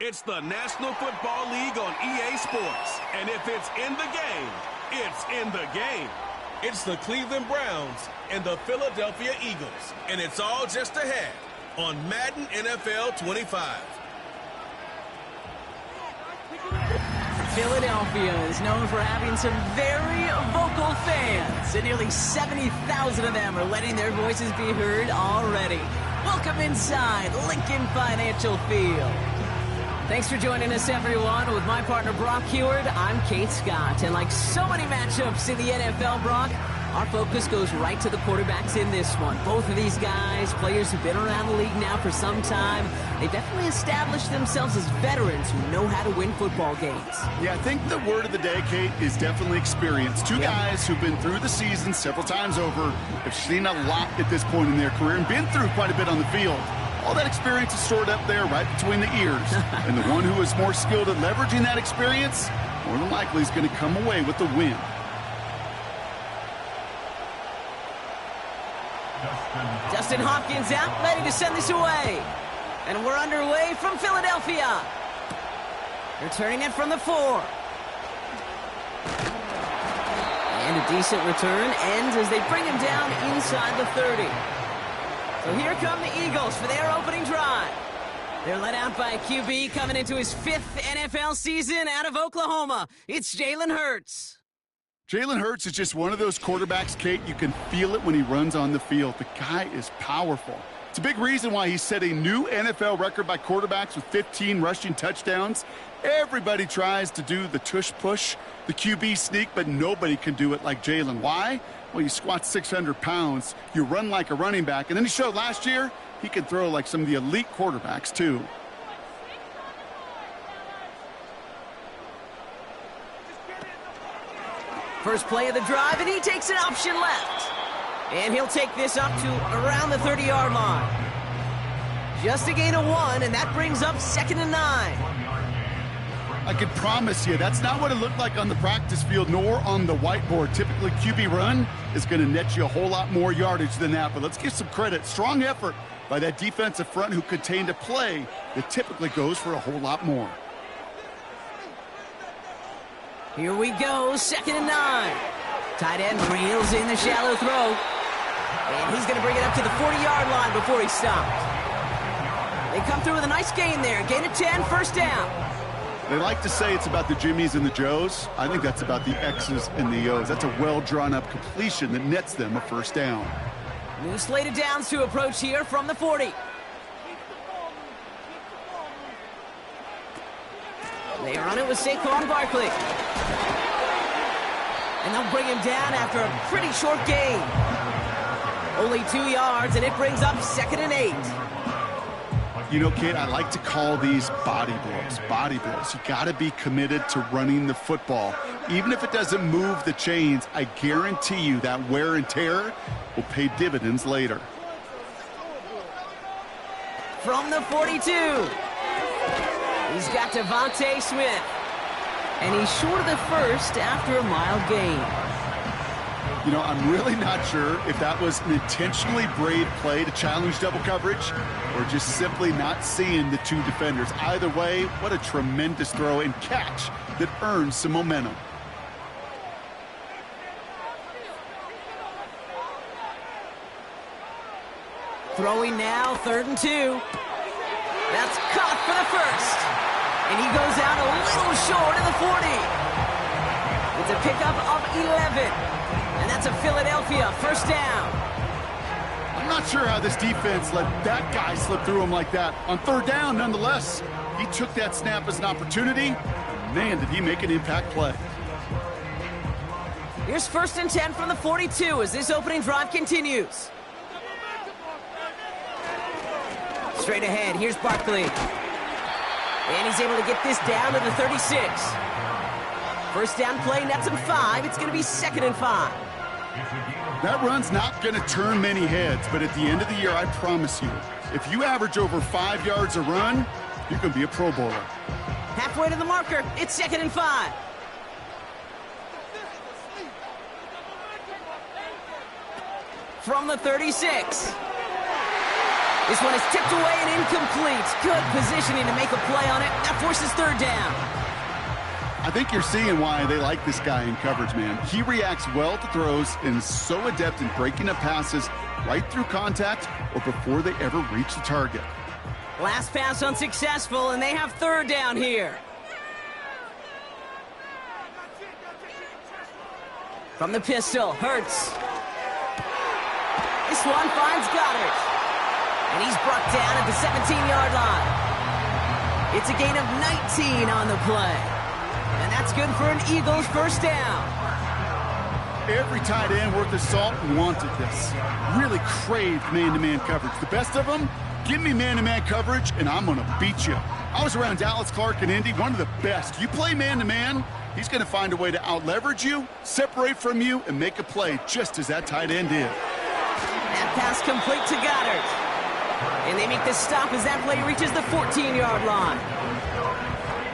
It's the National Football League on EA Sports. And if it's in the game, it's in the game. It's the Cleveland Browns and the Philadelphia Eagles. And it's all just ahead on Madden NFL 25. Philadelphia is known for having some very vocal fans, and nearly 70,000 of them are letting their voices be heard already. Welcome inside Lincoln Financial Field. Thanks for joining us, everyone. With my partner, Brock Heward, I'm Kate Scott. And like so many matchups in the NFL, Brock, our focus goes right to the quarterbacks in this one. Both of these guys, players who've been around the league now for some time, they definitely established themselves as veterans who know how to win football games. Yeah, I think the word of the day, Kate, is definitely experience. Two guys who've been through the season several times over, have seen a lot at this point in their career, and been through quite a bit on the field. All that experience is stored up there right between the ears. And the one who is more skilled at leveraging that experience, more than likely is going to come away with the win. Justin Hopkins out, ready to send this away. And we're underway from Philadelphia. Returning it from the 4. And a decent return ends as they bring him down inside the 30. So here come the Eagles for their opening drive. They're led out by a QB coming into his 5th NFL season out of Oklahoma. It's Jalen Hurts. Jalen Hurts is just one of those quarterbacks, Kate, you can feel it when he runs on the field. The guy is powerful. It's a big reason why he set a new NFL record by quarterbacks with 15 rushing touchdowns. Everybody tries to do the tush push, the QB sneak, but nobody can do it like Jalen. Why? Well, you squat 600 pounds, you run like a running back, and then he showed last year he can throw like some of the elite quarterbacks too. First play of the drive, and he takes an option left. And he'll take this up to around the 30-yard line. Just a gain of 1, and that brings up 2nd and 9. I can promise you, that's not what it looked like on the practice field nor on the whiteboard. Typically, QB run is going to net you a whole lot more yardage than that. But let's give some credit. Strong effort by that defensive front who contained a play that typically goes for a whole lot more. Here we go, 2nd and 9. Tight end reels in the shallow throw. And he's going to bring it up to the 40-yard line before he stopped. They come through with a nice gain there. Gain of 10, first down. They like to say it's about the Jimmies and the Joes. I think that's about the X's and the O's. That's a well-drawn-up completion that nets them a first down. New slate of downs to approach here from the 40. They run it with Saquon Barkley. And they'll bring him down after a pretty short gain. Only 2 yards, and it brings up 2nd and 8. You know, Kate, I like to call these body blows. Body blows. You got to be committed to running the football. Even if it doesn't move the chains, I guarantee you that wear and tear will pay dividends later. From the 42, he's got Devontae Smith. And he's short of the first after a mild gain. You know, I'm really not sure if that was an intentionally brave play to challenge double coverage or just simply not seeing the two defenders. Either way, what a tremendous throw and catch that earns some momentum. Throwing now, 3rd and 2. That's caught for the first. And he goes out a little short of the 40. It's a pickup of 11. And that's a Philadelphia first down. I'm not sure how this defense let that guy slip through him like that. On 3rd down, nonetheless, he took that snap as an opportunity. Man, did he make an impact play. Here's 1st and 10 from the 42 as this opening drive continues. Straight ahead, here's Barkley. And he's able to get this down to the 36. First down play, nets him 5. It's going to be 2nd and 5. That run's not going to turn many heads, but at the end of the year, I promise you, if you average over 5 yards a run, you're going to be a Pro Bowler. Halfway to the marker, it's 2nd and 5. From the 36. This one is tipped away and incomplete. Good positioning to make a play on it. That forces third down. I think you're seeing why they like this guy in coverage, man. He reacts well to throws and is so adept in breaking up passes right through contact or before they ever reach the target. Last pass unsuccessful, and they have third down here. From the pistol, Hurts. This one finds Goddard. And he's brought down at the 17-yard line. It's a gain of 19 on the play. And that's good for an Eagles first down. Every tight end worth his salt wanted this. Really craved man-to-man coverage. The best of them, give me man-to-man coverage, and I'm going to beat you. I was around Dallas Clark and Indy, one of the best. You play man-to-man, he's going to find a way to out-leverage you, separate from you, and make a play just as that tight end did. That pass complete to Goddard. And they make the stop as that play reaches the 14-yard line.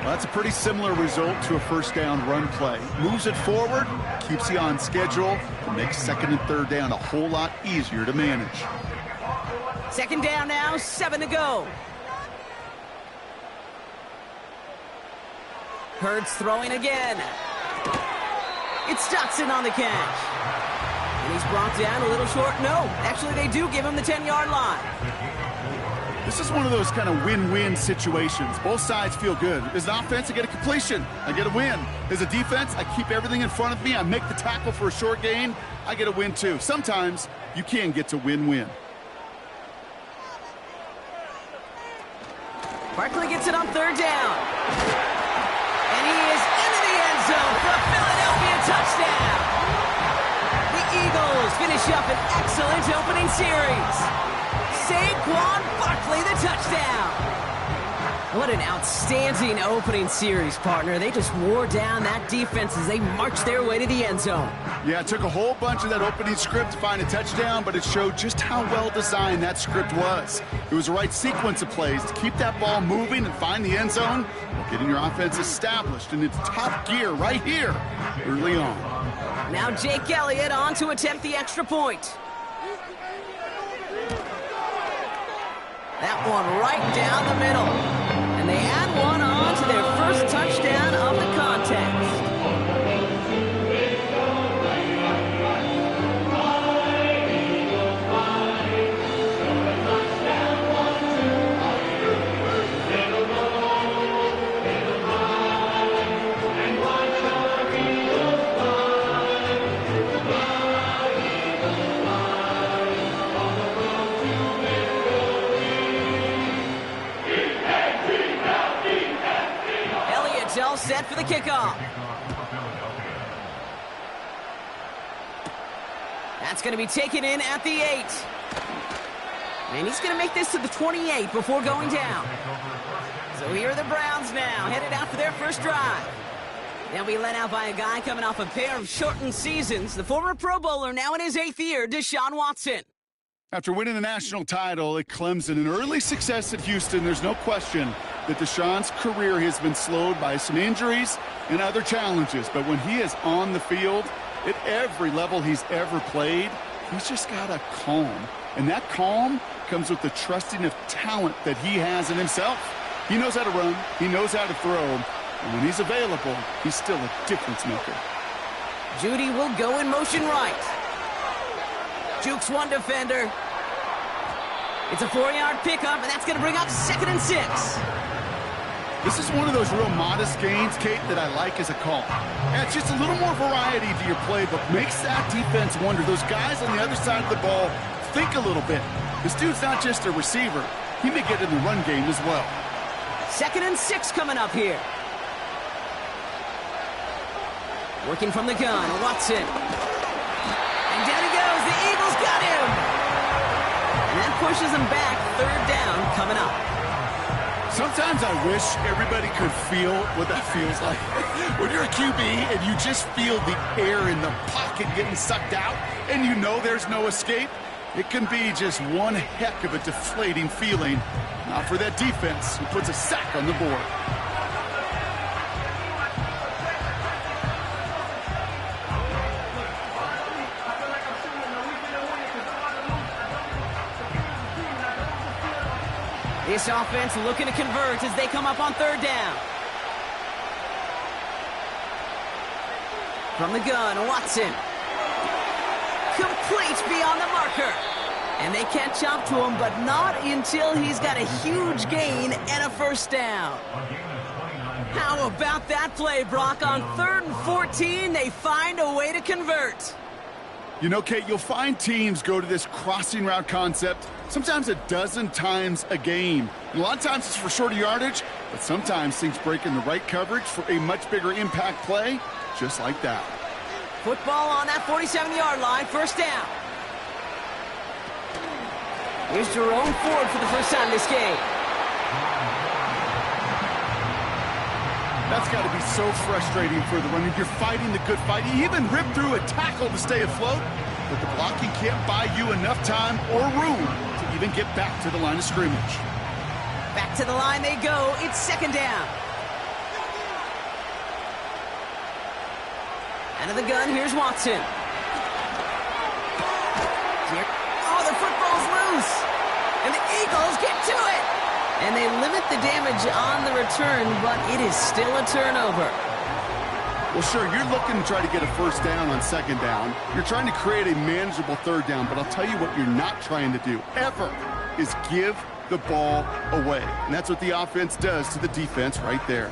Well, that's a pretty similar result to a first down run play. Moves it forward, keeps you on schedule, and makes second and third down a whole lot easier to manage. Second down now, 7 to go. Hurts throwing again. It's Dotson on the catch. And he's brought down a little short. No, actually they do give him the 10-yard line. This is one of those kind of win-win situations. Both sides feel good. As an offense, I get a completion. I get a win. As a defense, I keep everything in front of me. I make the tackle for a short gain. I get a win too. Sometimes you can get to win-win. Barkley gets it on third down. And he is into the end zone for a Philadelphia touchdown. The Eagles finish up an excellent opening series. Saquon Barkley, the touchdown. What an outstanding opening series, partner. They just wore down that defense as they marched their way to the end zone. Yeah, it took a whole bunch of that opening script to find a touchdown, but it showed just how well designed that script was. It was the right sequence of plays to keep that ball moving and find the end zone while getting your offense established in its top gear right here early on. Now Jake Elliott on to attempt the extra point. That one right down the middle. And they add one on to their first touchdown of the contest. All set for the kickoff. That's going to be taken in at the 8. And he's going to make this to the 28 before going down. So here are the Browns now, headed out for their first drive. They'll be led out by a guy coming off a pair of shortened seasons. The former Pro Bowler, now in his 8th year, Deshaun Watson. After winning the national title at Clemson and early success at Houston, there's no question that Deshaun's career has been slowed by some injuries and other challenges. But when he is on the field, at every level he's ever played, he's just got a calm. And that calm comes with the trusting of talent that he has in himself. He knows how to run. He knows how to throw. And when he's available, he's still a difference maker. Judy will go in motion right. Jukes one defender. It's a 4-yard pickup, and that's going to bring up 2nd and 6. This is one of those real modest gains, Kate, that I like as a call. Yeah, it's just a little more variety to your playbook. Makes that defense wonder. Those guys on the other side of the ball think a little bit. This dude's not just a receiver. He may get in the run game as well. 2nd and 6 coming up here. Working from the gun, Watson. And down he goes. The Eagles got him. And that pushes him back. 3rd down coming up. Sometimes I wish everybody could feel what that feels like. When you're a QB and you just feel the air in the pocket getting sucked out and you know there's no escape, it can be just one heck of a deflating feeling. Not for that defense who puts a sack on the board. This offense looking to convert as they come up on third down. From the gun, Watson. Complete beyond the marker. And they catch up to him, but not until he's got a huge gain and a first down. How about that play, Brock? On 3rd and 14, they find a way to convert. You know, Kate, you'll find teams go to this crossing route concept sometimes a dozen times a game. And a lot of times it's for shorter yardage, but sometimes things break in the right coverage for a much bigger impact play, just like that. Football on that 47-yard line, first down. Here's Jerome Ford for the first time this game. That's got to be so frustrating for the runner. You're fighting the good fight. You even ripped through a tackle to stay afloat, but the blocking can't buy you enough time or room to even get back to the line of scrimmage. Back to the line they go. It's second down. Out of the gun, here's Watson. Oh, the football's loose. And the Eagles get to it. And they limit the damage on the return, but it is still a turnover. Well, sure, you're looking to try to get a first down on second down. You're trying to create a manageable third down, but I'll tell you what you're not trying to do, ever, is give the ball away. And that's what the offense does to the defense right there.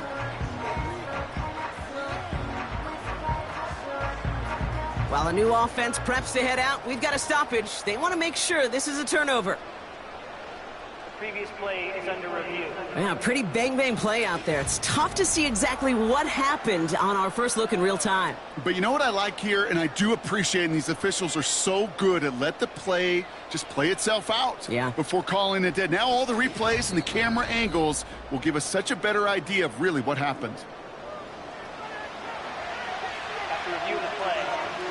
While the new offense preps to head out, we've got a stoppage. They want to make sure this is a turnover. Previous play is under review. Yeah, pretty bang-bang play out there. It's tough to see exactly what happened on our first look in real time. But you know what I like here, and I do appreciate, and these officials are so good at let the play just play itself out before calling it dead. Now all the replays and the camera angles will give us such a better idea of really what happened. After reviewing the play,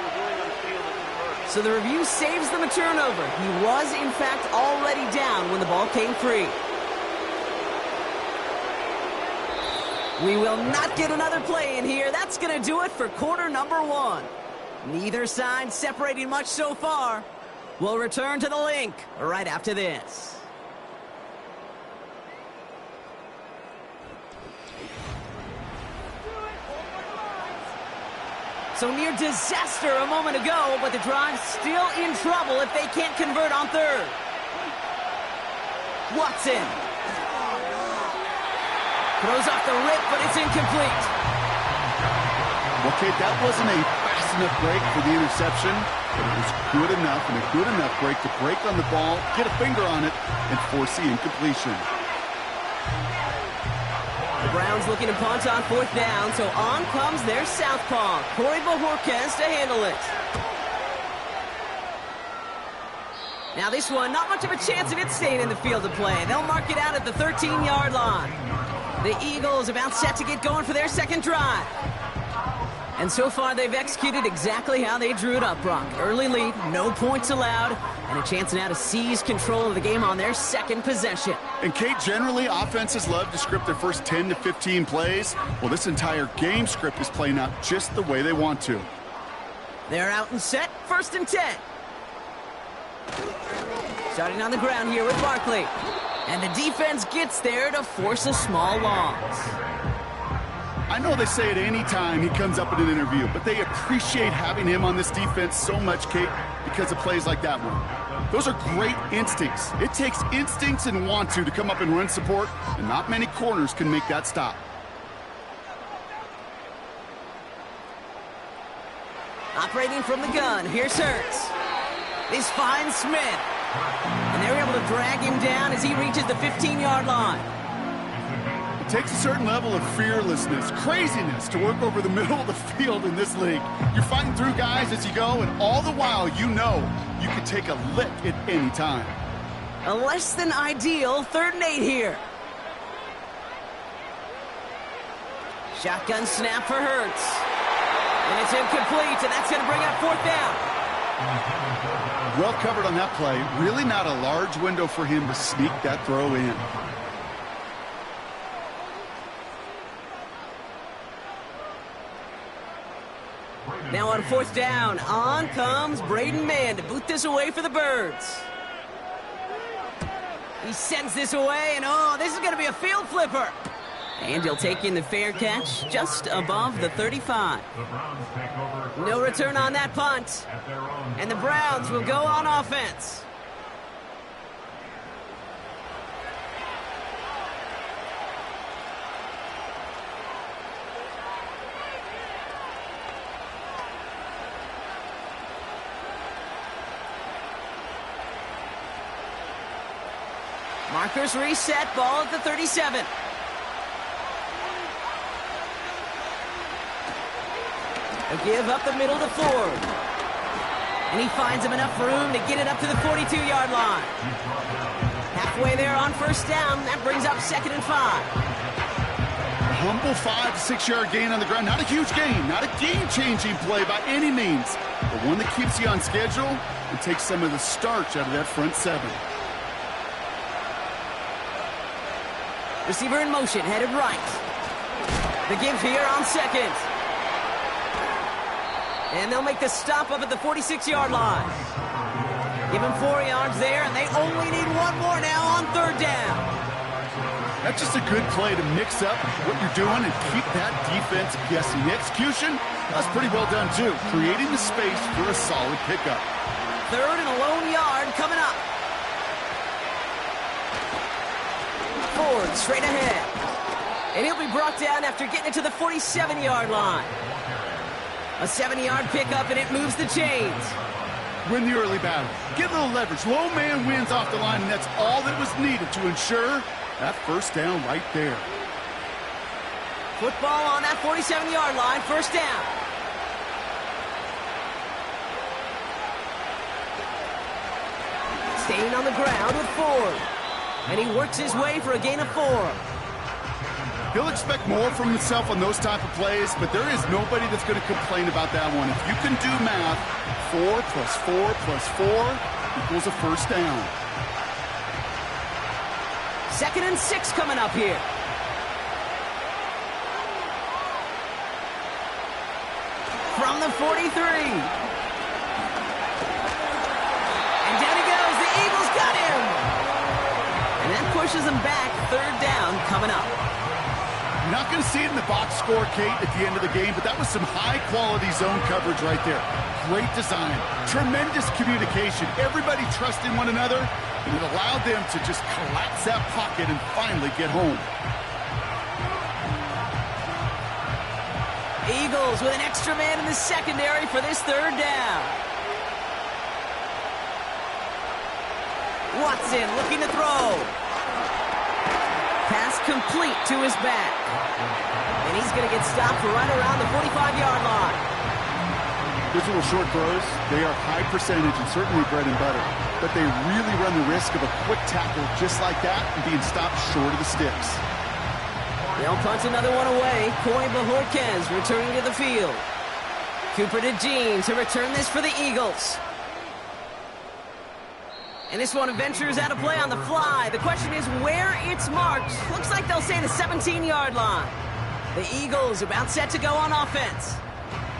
reviewing on the field is reversed. So the review saves them a turnover. He was, in fact, already down when the ball came free. We will not get another play in here. That's going to do it for quarter number one. Neither side separating much so far. We'll return to the link right after this. So near disaster a moment ago, but the drive's still in trouble if they can't convert on third. Watson. Throws off the rip, but it's incomplete. Okay, that wasn't a fast enough break for the interception, but it was good enough and a good enough break to break on the ball, get a finger on it, and force the incompletion. The Browns looking to punt on fourth down, so on comes their southpaw, Corey Bojorquez, to handle it. Now this one, not much of a chance of it staying in the field of play. They'll mark it out at the 13-yard line. The Eagles about set to get going for their second drive. And so far, they've executed exactly how they drew it up, Brock. Early lead, no points allowed, and a chance now to seize control of the game on their second possession. And, Kate, generally, offenses love to script their first 10 to 15 plays. Well, this entire game script is playing out just the way they want to. They're out and set, 1st and 10. Starting on the ground here with Barkley. And the defense gets there to force a small loss. I know they say it any time he comes up in an interview, but they appreciate having him on this defense so much, Kate, because of plays like that one. Those are great instincts. It takes instincts and want to come up and run support, and not many corners can make that stop. Operating from the gun, here's Hurts. This finds Smith. And they're able to drag him down as he reaches the 15-yard line. It takes a certain level of fearlessness, craziness to work over the middle of the field in this league. You're fighting through guys as you go, and all the while you know you can take a lick at any time. A less than ideal 3rd and 8 here. Shotgun snap for Hurts. And it's incomplete, and that's going to bring up 4th down. Well covered on that play. Really not a large window for him to sneak that throw in. Now on 4th down, on comes Braden Mann to boot this away for the Birds. He sends this away, and oh, this is going to be a field flipper. And he'll take in the fair catch just above the 35. No return on that punt. And the Browns will go on offense. Markers reset, ball at the 37. A give up the middle to Ford. And he finds him enough room to get it up to the 42-yard line. Halfway there on first down. That brings up 2nd and 5. A humble 5 to 6 yard gain on the ground. Not a huge gain. Not a game-changing play by any means. But one that keeps you on schedule and takes some of the starch out of that front 7. Receiver in motion, headed right. The give here on 2nd. And they'll make the stop up at the 46-yard line. Give them 4 yards there, and they only need 1 more now on 3rd down. That's just a good play to mix up what you're doing and keep that defense guessing. The execution, that's pretty well done, too. Creating the space for a solid pickup. 3rd and a lone yard coming up. Ford straight ahead. And he'll be brought down after getting it to the 47-yard line. A 7-yard pickup, and it moves the chains. Win the early battle. Get a little leverage. Low man wins off the line, and that's all that was needed to ensure that first down right there. Football on that 47-yard line, first down. Staying on the ground with Ford. And he works his way for a gain of 4. He'll expect more from himself on those type of plays, but there is nobody that's going to complain about that one. If you can do math, 4 plus 4 plus 4 equals a first down. 2nd and 6 coming up here. From the 43. And down he goes. The Eagles got him. And that pushes them back. 3rd down coming up. You're not going to see it in the box score, Kate, at the end of the game, but that was some high-quality zone coverage right there. Great design. Tremendous communication. Everybody trusting one another, and it allowed them to just collapse that pocket and finally get home. Eagles with an extra man in the secondary for this 3rd down. Watson looking to throw. Pass complete to his back. And he's going to get stopped right around the 45-yard line. Those little short throws, they are high percentage and certainly bread and butter. But they really run the risk of a quick tackle just like that and being stopped short of the sticks. They'll punt another one away. Coy Bajorquez returning to the field. Cooper to Jean to return this for the Eagles. And this one ventures out of play on the fly. The question is where it's marked. Looks like they'll say the 17-yard line. The Eagles about set to go on offense.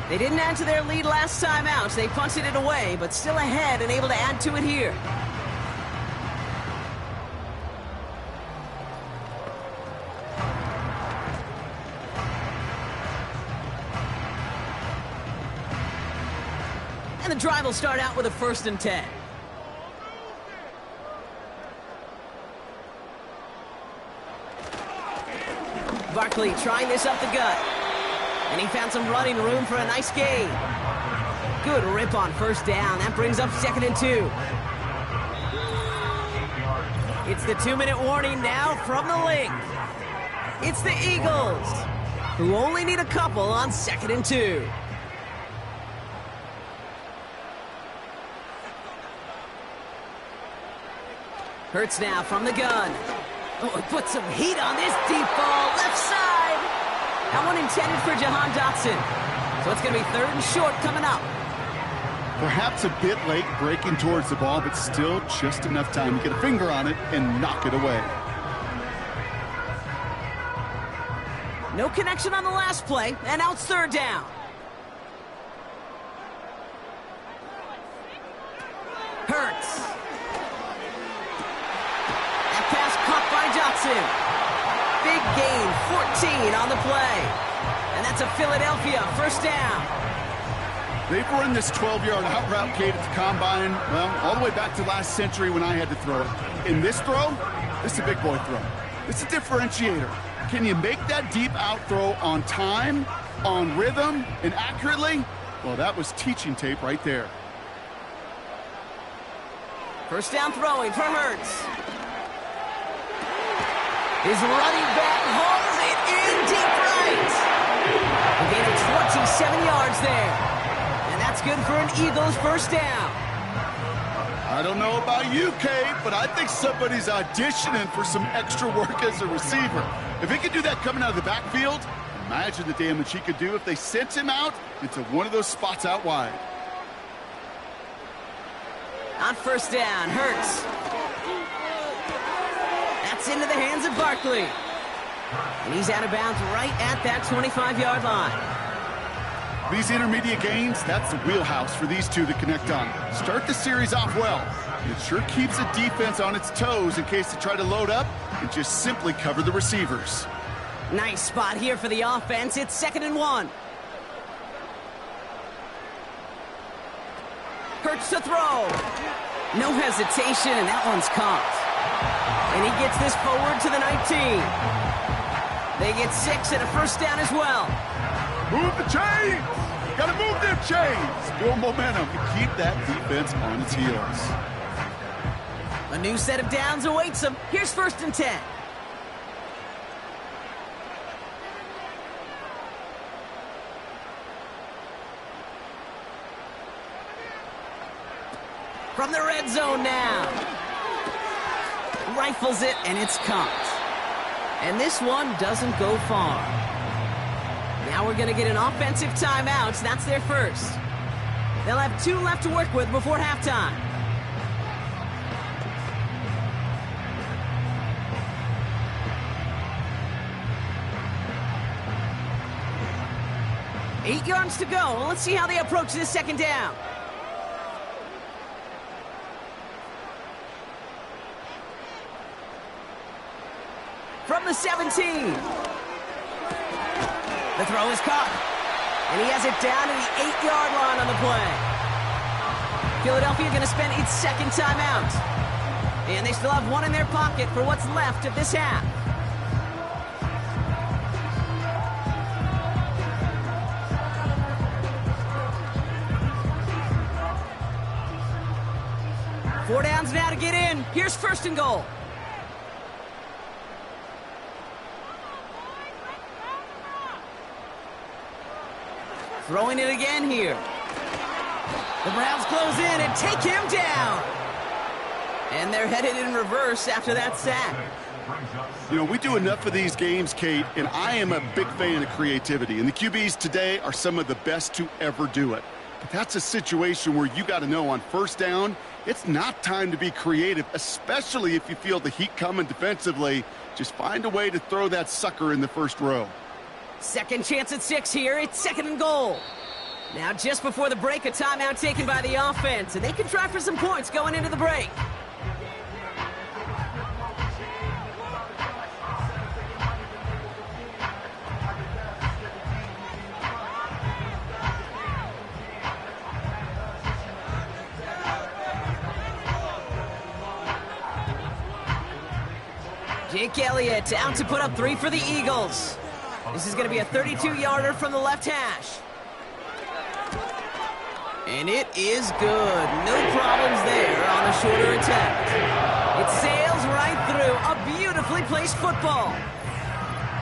They didn't add to their lead last time out. They punted it away, but still ahead and able to add to it here. And the drive will start out with a 1st and 10. Barkley trying this up the gut. And he found some running room for a nice gain. Good rip on first down. That brings up 2nd and 2. It's the 2-minute warning now from the link. It's the Eagles, who only need a couple on 2nd and 2. Hurts now from the gun. Oh, put some heat on this deep ball. Left side. That one intended for Jahan Dotson. So it's going to be 3rd and short coming up. Perhaps a bit late breaking towards the ball, but still just enough time to get a finger on it and knock it away. No connection on the last play, and now it's 3rd down. Hurts. 14 on the play. And that's a Philadelphia first down. They've run this 12-yard out route, Kate, at the combine, well, all the way back to last century when I had to throw it. In this throw, this is a big boy throw. It's a differentiator. Can you make that deep out throw on time, on rhythm, and accurately? Well, that was teaching tape right there. First down throwing for Hurts. His running back hauls it in deep right. A gain of 27 yards there. And that's good for an Eagles first down. I don't know about you, Kate, but I think somebody's auditioning for some extra work as a receiver. If he could do that coming out of the backfield, imagine the damage he could do if they sent him out into one of those spots out wide. On first down, Hurts. That's into the hands of Barkley. And he's out of bounds right at that 25-yard line. These intermediate gains, that's the wheelhouse for these two to connect on. Start the series off well. It sure keeps the defense on its toes in case they try to load up and just simply cover the receivers. Nice spot here for the offense. It's 2nd and 1. Hurts to throw. No hesitation, and that one's caught. And he gets this forward to the 19. They get 6 and a first down as well. Move the chains! Gotta move them chains! Build momentum to keep that defense on its heels. A new set of downs awaits them. Here's 1st and 10. From the red zone now. Rifles it, and it's caught. And this one doesn't go far. Now we're going to get an offensive timeout. That's their first. They'll have 2 left to work with before halftime. Eight yards to go. Let's see how they approach this 2nd down. From the 17. The throw is caught. And he has it down to the 8-yard line on the play. Philadelphia going to spend its 2nd timeout. And they still have 1 in their pocket for what's left of this half. Four downs now to get in. Here's 1st and goal. Throwing it again here. The Browns close in and take him down. And they're headed in reverse after that sack. You know, we do enough of these games, Kate, and I am a big fan of creativity. And the QBs today are some of the best to ever do it. But that's a situation where you got to know on 1st down, it's not time to be creative, especially if you feel the heat coming defensively. Just find a way to throw that sucker in the 1st row. 2nd chance at 6 here. It's 2nd and goal. Now just before the break, a timeout taken by the offense, and they can try for some points going into the break. Jake Elliott out to put up 3 for the Eagles. This is going to be a 32-yarder from the left hash. And it is good. No problems there on the shorter attempt. It sails right through a beautifully placed football.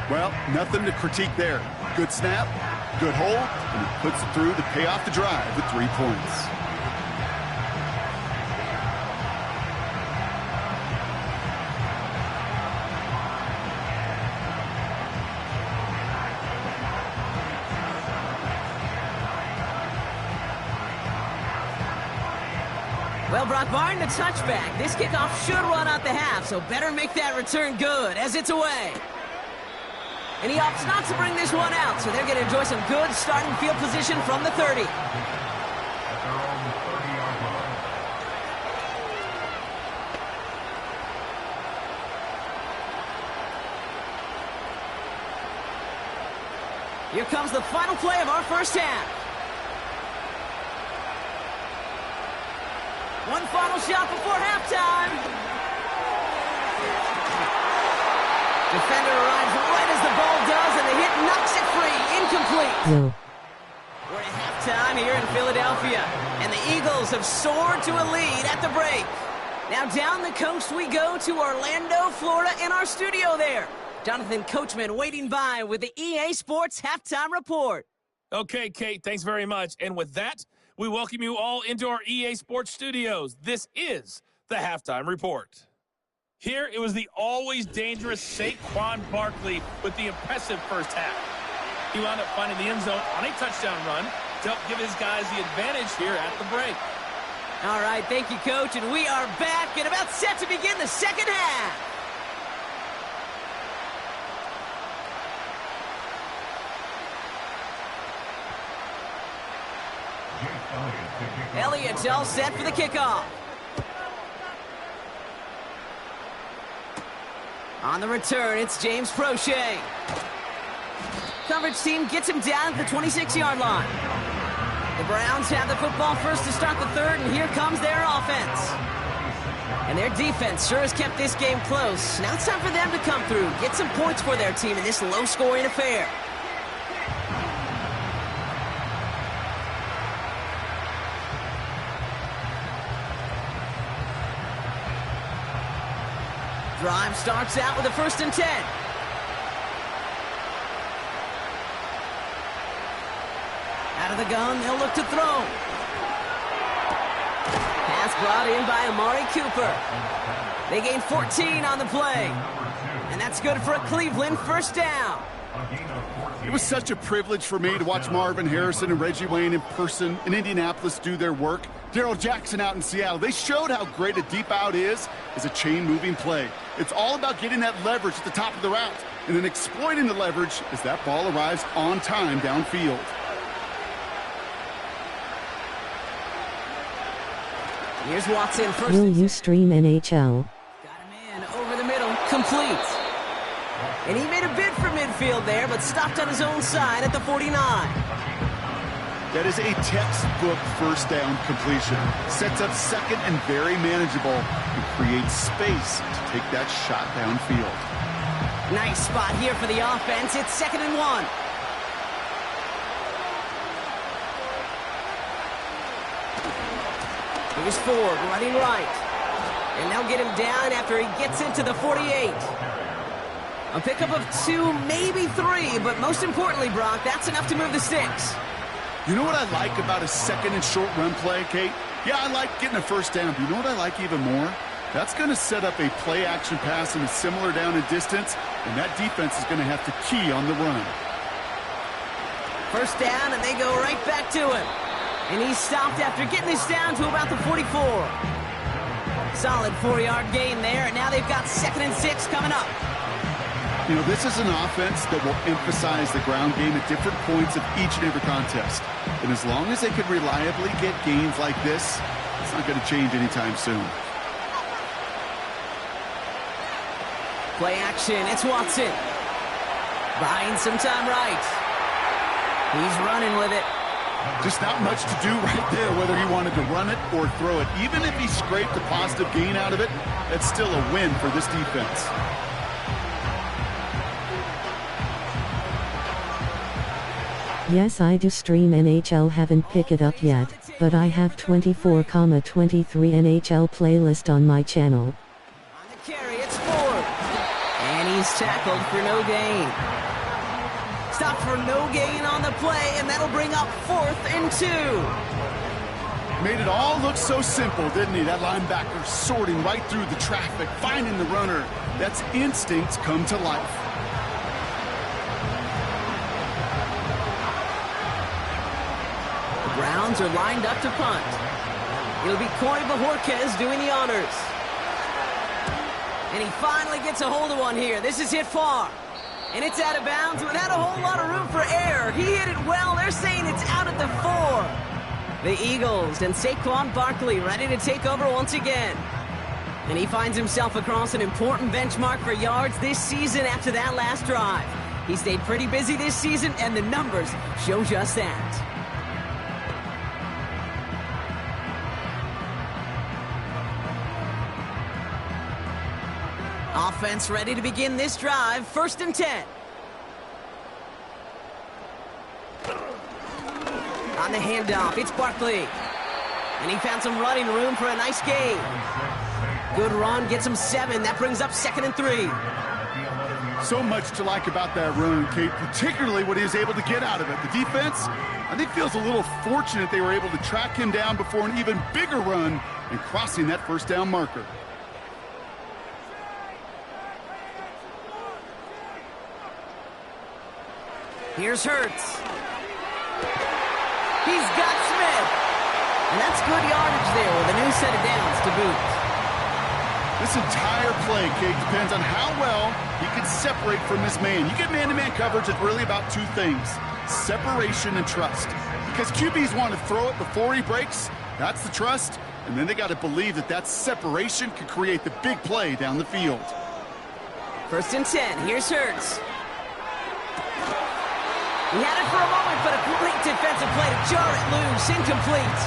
Well, nothing to critique there. Good snap, good hold, and he puts it through to pay off the drive with 3 points. Well, Brock Barton, the touchback. This kickoff should run out the half, so better make that return good as it's away. And he opts not to bring this one out, so they're going to enjoy some good starting field position from the 30. Here comes the final play of our first half. One final shot before halftime. Defender arrives right as the ball does, and the hit knocks it free. Incomplete. No. We're at halftime here in Philadelphia, and the Eagles have soared to a lead at the break. Now down the coast we go to Orlando, Florida, in our studio there. Jonathan Coachman waiting by with the EA Sports Halftime Report. Okay, Kate, thanks very much. And with that, we welcome you all into our EA Sports studios. This is the Halftime Report. Here, it was the always dangerous Saquon Barkley with the impressive first half. He wound up finding the end zone on a touchdown run to help give his guys the advantage here at the break. All right, thank you, Coach, and we are back and about set to begin the second half. Elliott's all set for the kickoff. On the return, it's James Prochet. Coverage team gets him down at the 26-yard line. The Browns have the football first to start the third, and here comes their offense. And their defense sure has kept this game close. Now it's time for them to come through, get some points for their team in this low-scoring affair. Drive starts out with a 1st and 10. Out of the gun, they'll look to throw. Pass brought in by Amari Cooper. They gain 14 on the play. And that's good for a Cleveland first down. It was such a privilege for me to watch Marvin Harrison and Reggie Wayne in person in Indianapolis do their work. Darrell Jackson out in Seattle. They showed how great a deep out is as a chain-moving play. It's all about getting that leverage at the top of the route and then exploiting the leverage as that ball arrives on time downfield. Here's Watson first. Will you stream NHL? Got him in over the middle, complete. And he made a bid for midfield there, but stopped on his own side at the 49. That is a textbook first down completion. Sets up second and very manageable and creates space to take that shot downfield. Nice spot here for the offense. It's 2nd and 1. Here's Ford running right. And they'll get him down after he gets into the 48. A pickup of 2, maybe 3, but most importantly, Brock, that's enough to move the sticks. You know what I like about a second and short run play, Kate? Yeah, I like getting a first down, but you know what I like even more? That's going to set up a play-action pass in a similar down and distance, and that defense is going to have to key on the run. First down, and they go right back to him. And he's stopped after getting this down to about the 44. Solid 4-yard gain there, and now they've got 2nd and 6 coming up. You know, this is an offense that will emphasize the ground game at different points of each and every contest. And as long as they can reliably get gains like this, it's not going to change anytime soon. Play action, it's Watson. Buying some time right. He's running with it. Just not much to do right there, whether he wanted to run it or throw it. Even if he scraped a positive gain out of it, that's still a win for this defense. Yes, I do stream NHL, haven't picked it up yet, but I have 24,23 NHL playlist on my channel. On the carry, it's Ford. And he's tackled for no gain. Stopped for no gain on the play, and that'll bring up 4th and 2. Made it all look so simple, didn't he? That linebacker sorting right through the traffic, finding the runner. That's instincts come to life. Browns are lined up to punt. It'll be Corey Bajorquez doing the honors. And he finally gets a hold of one here. This is hit far. And it's out of bounds without a whole lot of room for error. He hit it well. They're saying it's out at the 4. The Eagles and Saquon Barkley ready to take over once again. And he finds himself across an important benchmark for yards this season after that last drive. He stayed pretty busy this season, and the numbers show just that. Offense ready to begin this drive. 1st and 10. On the handoff, it's Barkley. And he found some running room for a nice gain. Good run, gets him 7. That brings up 2nd and 3. So much to like about that run, Kate, particularly what he was able to get out of it. The defense, I think, feels a little fortunate they were able to track him down before an even bigger run and crossing that 1st down marker. Here's Hurts. He's got Smith. And that's good yardage there with a new set of downs to boot. This entire play, Kate, depends on how well he can separate from his man. You get man-to-man coverage, it's really about 2 things: separation and trust. Because QBs want to throw it before he breaks. That's the trust. And then they got to believe that that separation can create the big play down the field. 1st and 10. Here's Hurts. He had it for a moment, but a great defensive play to jar it loose. Incomplete.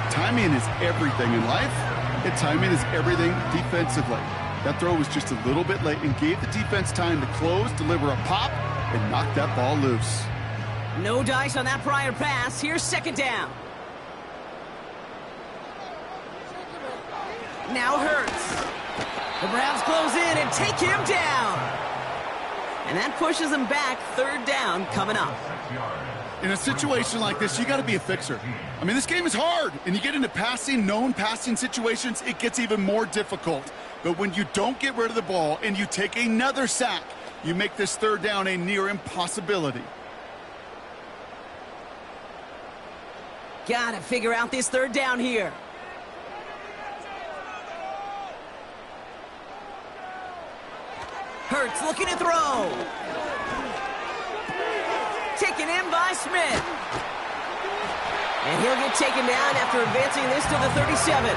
Timing is everything in life, and timing is everything defensively. That throw was just a little bit late and gave the defense time to close, deliver a pop, and knock that ball loose. No dice on that prior pass. Here's 2nd down. Now Hurts. The Browns close in and take him down. And that pushes them back. 3rd down coming up. In a situation like this, you got to be a fixer. I mean, this game is hard, and you get into known passing situations, it gets even more difficult. But when you don't get rid of the ball and you take another sack, you make this 3rd down a near impossibility. Got to figure out this 3rd down here. Hurts looking to throw. Taken in by Smith. And he'll get taken down after advancing this to the 37.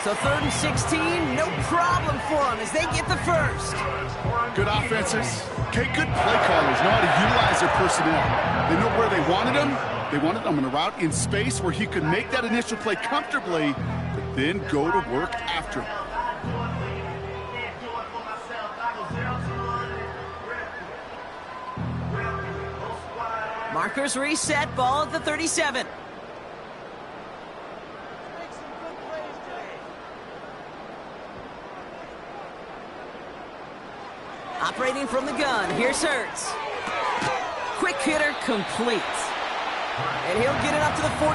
So 3rd and 16, no problem for them as they get the 1st. Good offenses. Okay, good play callers know how to utilize their personnel. They know where they wanted them. They wanted them in a route in space where he could make that initial play comfortably, but then go to work after. Markers reset, ball at the 37. Operating from the gun, here's Hurts. Quick hitter complete. And he'll get it up to the 44.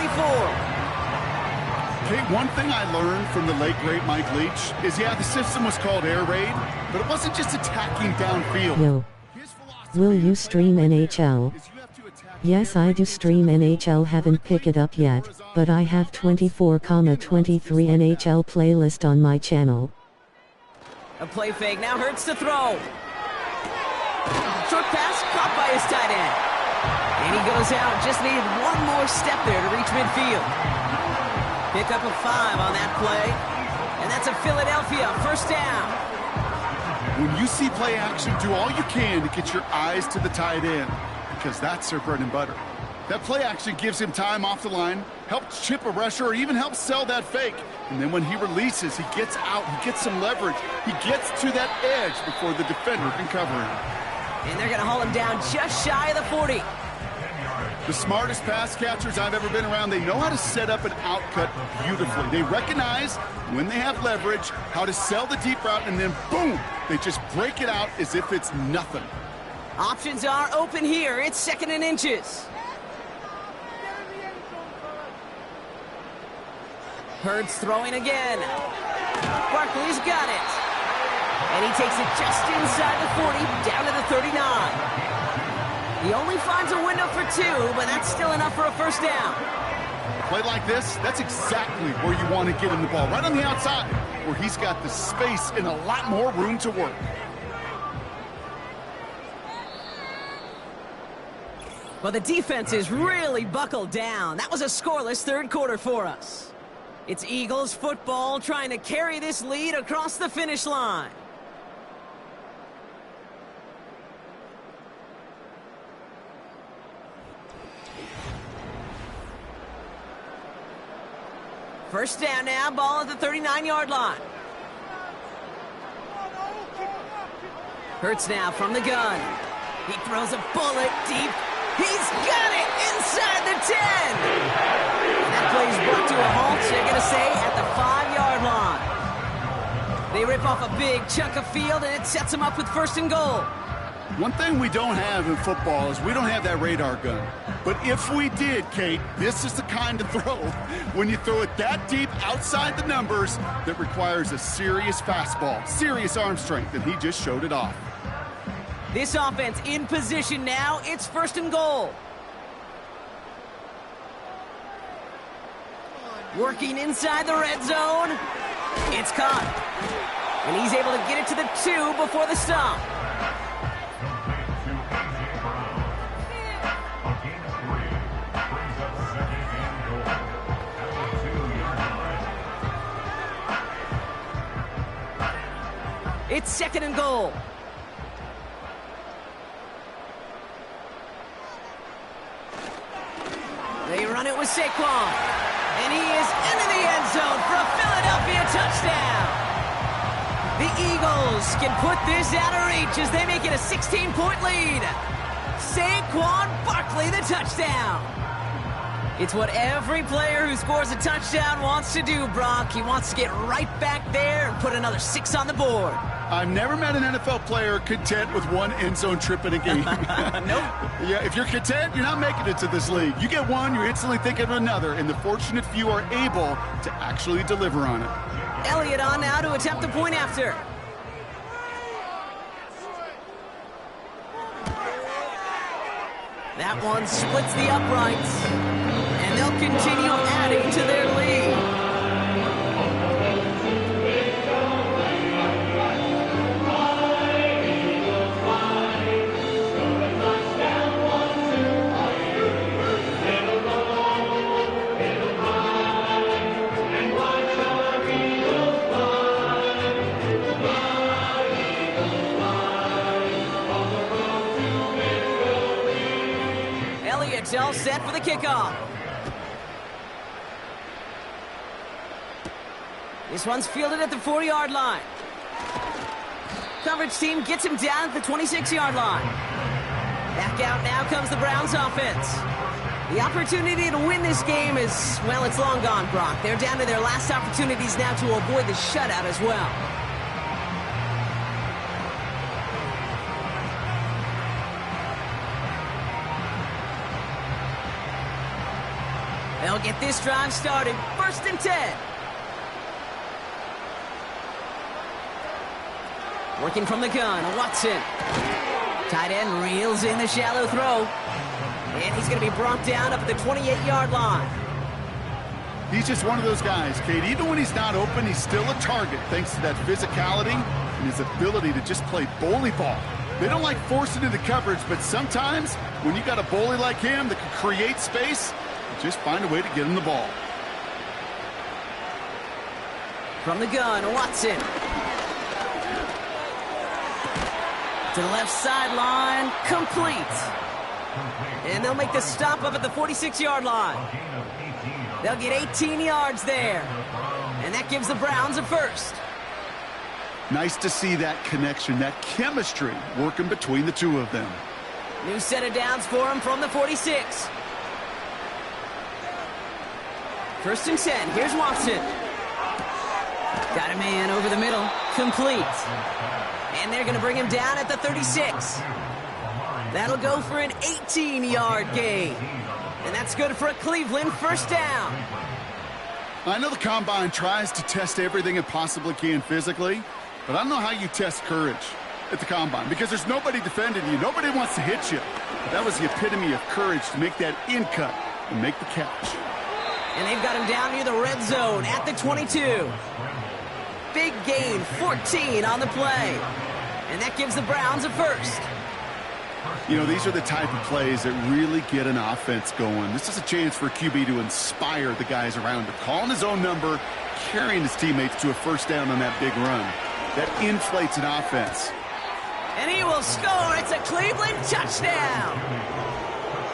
Okay, one thing I learned from the late, great Mike Leach is, yeah, the system was called air raid, but it wasn't just attacking downfield. Yo. Will you stream NHL? Yes, I do stream NHL, haven't picked it up yet, but I have 24,23 NHL playlist on my channel. A play fake, now Hurts to throw. Short pass caught by his tight end. And he goes out, just needed one more step there to reach midfield. Pick up a 5 on that play, and that's a Philadelphia 1st down. When you see play action, do all you can to get your eyes to the tight end, because that's their bread and butter. That play action gives him time off the line, helps chip a rusher, or even helps sell that fake. And then when he releases, he gets out, he gets some leverage. He gets to that edge before the defender can cover him. And they're going to haul him down just shy of the 40. The smartest pass catchers I've ever been around, they know how to set up an outcut beautifully. They recognize when they have leverage, how to sell the deep route, and then boom, they just break it out as if it's nothing. Options are open here. It's 2nd and inches. Hurts throwing again. Barkley's got it. And he takes it just inside the 40, down to the 39. He only finds a window for 2, but that's still enough for a 1st down. A play like this, that's exactly where you want to get him the ball, right on the outside, where he's got the space and a lot more room to work. Well, the defense is really buckled down. That was a scoreless 3rd quarter for us. It's Eagles football trying to carry this lead across the finish line. First down now, ball at the 39-yard line. Hurts now from the gun. He throws a bullet deep. He's got it inside the 10. And that play's brought to a halt, they're going to say, at the 5-yard line. They rip off a big chunk of field, and it sets them up with first and goal. One thing we don't have in football is we don't have that radar gun. But if we did, Kate, this is the kind of throw, when you throw it that deep outside the numbers, that requires a serious fastball, serious arm strength, and he just showed it off. This offense in position now. It's first and goal. Working inside the red zone. It's caught. And he's able to get it to the 2 before the stop. It's second and goal. They run it with Saquon. And he is into the end zone for a Philadelphia touchdown. The Eagles can put this out of reach as they make it a 16-point lead. Saquon Barkley, the touchdown. It's what every player who scores a touchdown wants to do, Brock. He wants to get right back there and put another 6 on the board. I've never met an NFL player content with one end zone trip in a game. Nope. Yeah, if you're content, you're not making it to this league. You get one, you're instantly thinking of another, and the fortunate few are able to actually deliver on it. Elliott on now to attempt the point after. That one splits the uprights, and they'll continue adding to their lead. It's all set for the kickoff. This one's fielded at the 40-yard line. Coverage team gets him down at the 26-yard line. Back out now comes the Browns offense. The opportunity to win this game is, well, it's long gone, Brock. They're down to their last opportunities now to avoid the shutout as well. They'll get this drive started. First and 10. Working from the gun, Watson. Tight end reels in the shallow throw. And he's going to be brought down up at the 28-yard line. He's just one of those guys, Kate. Even when he's not open, he's still a target thanks to that physicality and his ability to just play bully ball. They don't like forcing into coverage, but sometimes when you got a bully like him that can create space, just find a way to get him the ball. From the gun, Watson. To the left sideline, complete. And they'll make the stop up at the 46-yard line. They'll get 18 yards there. And that gives the Browns a first. Nice to see that connection, that chemistry working between the two of them. New set of downs for him from the 46. First and 10. Here's Watson. Got a man over the middle. Complete. And they're going to bring him down at the 36. That'll go for an 18-yard gain. And that's good for a Cleveland first down. I know the Combine tries to test everything it possibly can physically, but I don't know how you test courage at the Combine because there's nobody defending you. Nobody wants to hit you. But that was the epitome of courage to make that in cut and make the catch. And they've got him down near the red zone at the 22. Big gain, 14 on the play. And that gives the Browns a first. You know, these are the type of plays that really get an offense going. This is a chance for a QB to inspire the guys around him. Calling his own number, carrying his teammates to a first down on that big run. That inflates an offense. And he will score. It's a Cleveland touchdown.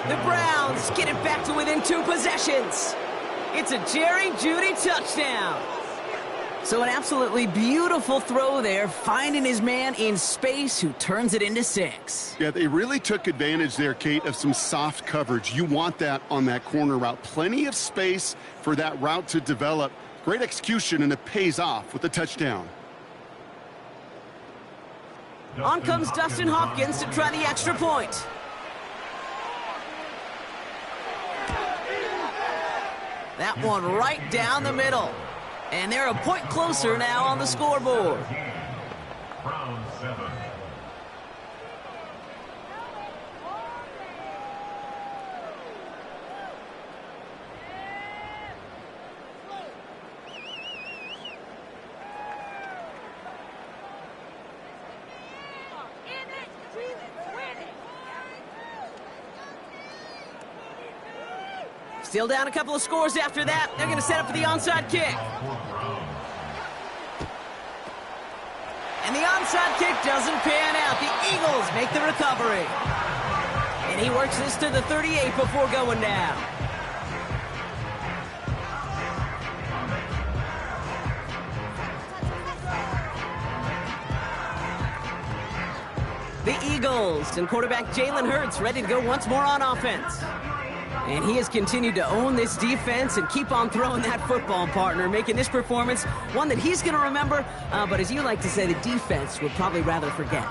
The Browns get it back to within 2 possessions. It's a Jerry Jeudy touchdown. So an absolutely beautiful throw there, finding his man in space who turns it into 6. Yeah, they really took advantage there, Kate, of some soft coverage. You want that on that corner route. Plenty of space for that route to develop. Great execution, and it pays off with a touchdown. On comes Dustin Hopkins to try the extra point. That one right down the middle. And they're a point closer now on the scoreboard. Round 7. Still down a couple of scores after that. They're going to set up for the onside kick. And the onside kick doesn't pan out. The Eagles make the recovery. And he works this to the 38 before going down. The Eagles and quarterback Jalen Hurts ready to go once more on offense. And he has continued to own this defense and keep on throwing that football, partner, making this performance one that he's going to remember, but as you like to say, the defense would probably rather forget.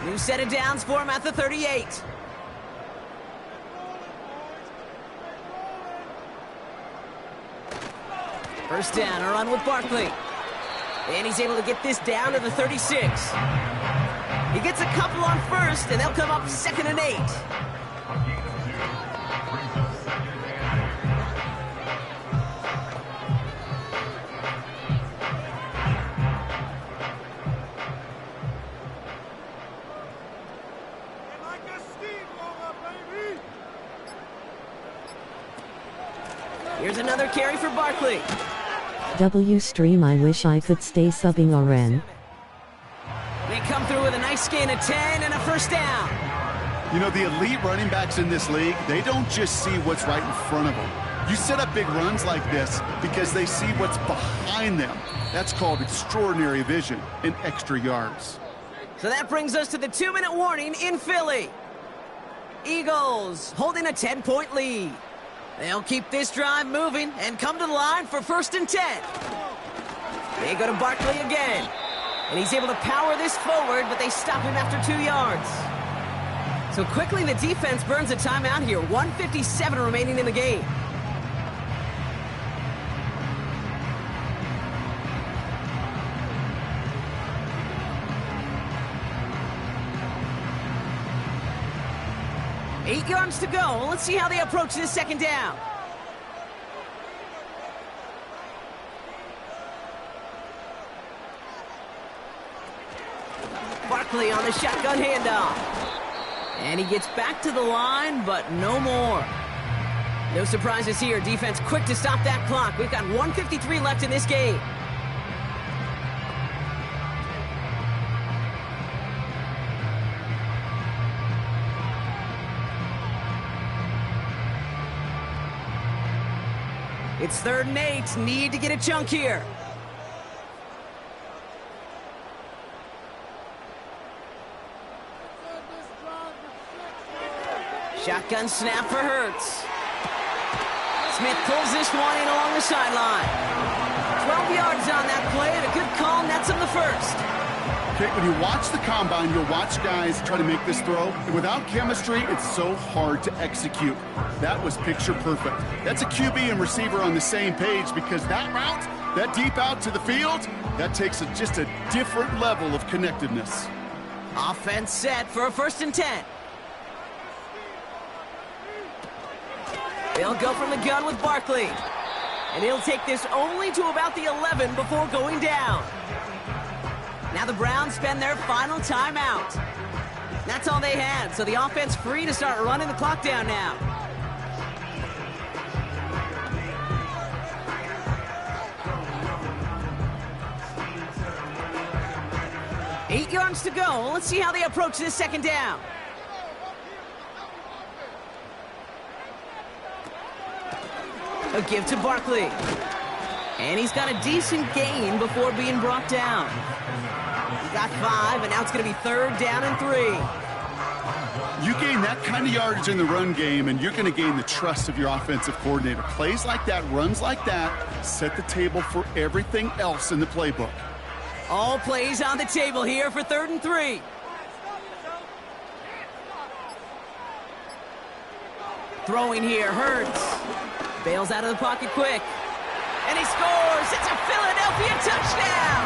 New set of downs for him at the 38. First down, a run with Barkley. And he's able to get this down to the 36. He gets a couple on first, and they'll come up 2nd and 8. Here's another carry for Barkley. W-Stream, I wish I could stay subbing RN. They come through with a nice gain of 10 and a first down. You know, the elite running backs in this league, they don't just see what's right in front of them. You set up big runs like this because they see what's behind them. That's called extraordinary vision and extra yards. So that brings us to the 2-minute warning in Philly. Eagles holding a 10-point lead. They'll keep this drive moving and come to the line for 1st and 10. They go to Barkley again. And he's able to power this forward, but they stop him after 2 yards. So quickly the defense burns a timeout here. 1:57 remaining in the game. Eight yards to go. Let's see how they approach this 2nd down. Barkley on the shotgun handoff. And he gets back to the line, but no more. No surprises here. Defense quick to stop that clock. We've got 1:53 left in this game. It's 3rd and 8. Need to get a chunk here. Shotgun snap for Hurts. Smith pulls this one in along the sideline. 12 yards on that play, and a good call nets him the first. Okay, when you watch the combine, you'll watch guys try to make this throw. And without chemistry, it's so hard to execute. That was picture perfect. That's a QB and receiver on the same page, because that route, that deep out to the field, that takes just a different level of connectedness. Offense set for a 1st and 10. They'll go from the gun with Barkley. And he'll take this only to about the 11 before going down. Now the Browns spend their final timeout. That's all they had, so the offense free to start running the clock down now. 8 yards to go. Let's see how they approach this second down. A give to Barkley. And he's got a decent gain before being brought down. He got 5, and now it's going to be 3rd down and 3. You gain that kind of yardage in the run game, and you're going to gain the trust of your offensive coordinator. Plays like that, runs like that, set the table for everything else in the playbook. All plays on the table here for 3rd and 3. Throwing here, Hurts. Bails out of the pocket quick. And he scores! It's a Philadelphia touchdown!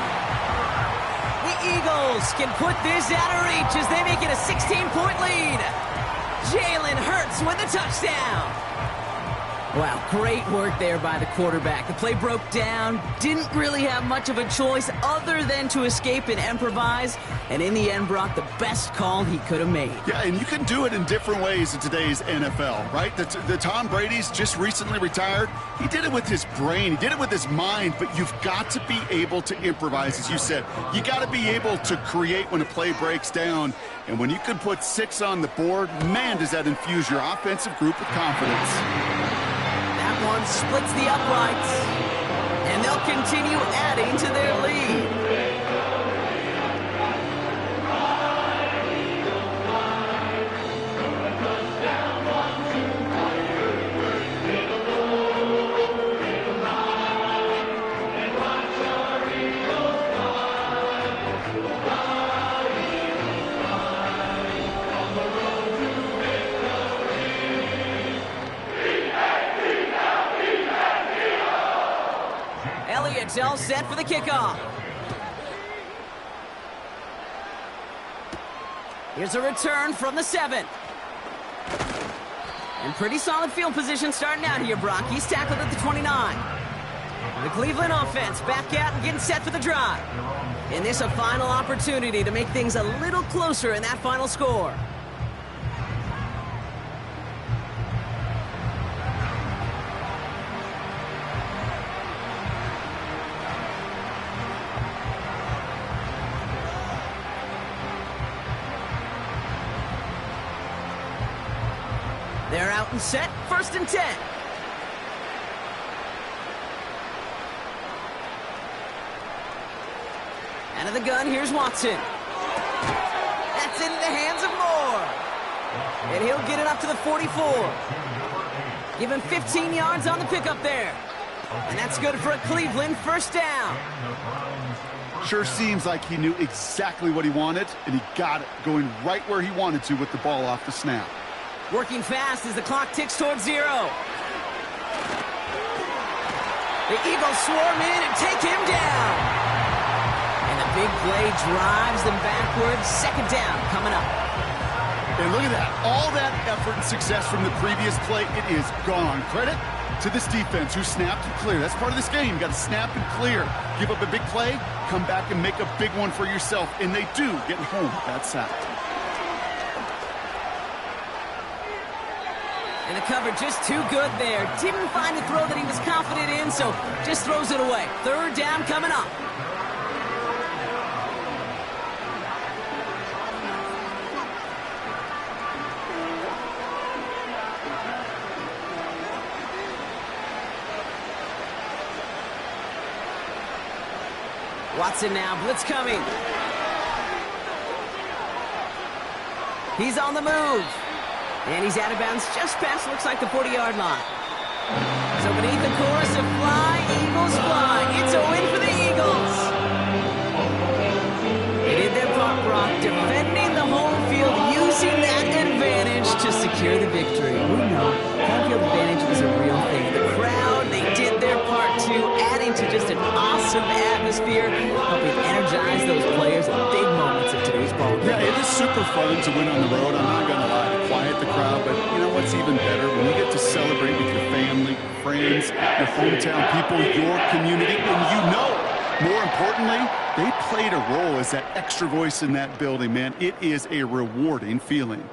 The Eagles can put this out of reach as they make it a 16-point lead. Jalen Hurts with a touchdown. Wow, great work there by the quarterback. The play broke down, didn't really have much of a choice other than to escape and improvise, and in the end brought the best call he could have made. Yeah, and you can do it in different ways in today's NFL, right? The Tom Brady's just recently retired. He did it with his brain. He did it with his mind, but you've got to be able to improvise, as you said. You got to be able to create when a play breaks down, and when you can put 6 on the board, man, does that infuse your offensive group with confidence. One splits the uprights, and they'll continue adding to their lead. All set for the kickoff. Here's a return from the 7. And pretty solid field position starting out here, Brock. He's tackled at the 29. The Cleveland offense back out and getting set for the drive. And this a final opportunity to make things a little closer in that final score. They're out and set, 1st and 10. Out of the gun, here's Watson. That's in the hands of Moore. And he'll get it up to the 44. Give him 15 yards on the pickup there. And that's good for a Cleveland 1st down. Sure seems like he knew exactly what he wanted, and he got it, going right where he wanted to with the ball off the snap. Working fast as the clock ticks towards 0. The Eagles swarm in and take him down. And the big play drives them backwards. 2nd down coming up. And look at that. All that effort and success from the previous play, it is gone. Credit to this defense who snapped and cleared. That's part of this game. You got to snap and clear. Give up a big play, come back and make a big one for yourself. And they do, getting home with that sack. And the cover just too good there. Didn't find a throw that he was confident in, so just throws it away. 3rd down coming up. Watson now, blitz coming. He's on the move. And he's out of bounds just past, looks like, the 40-yard line. So beneath the chorus of Fly, Eagles Fly, it's a win for the Eagles. They did their part, Brock, defending the home field, using that advantage to secure the victory. We know home field advantage is a real thing. The crowd, they did their part too, adding to just an awesome atmosphere, helping energize those players at big moments of today's ball game. Yeah, it is super fun to win on the road. I'm not going to lie. Quiet the crowd, but you know what's even better? When you get to celebrate with your family, friends, your hometown people, your community, and you know, more importantly, they played a role as that extra voice in that building, man. It is a rewarding feeling.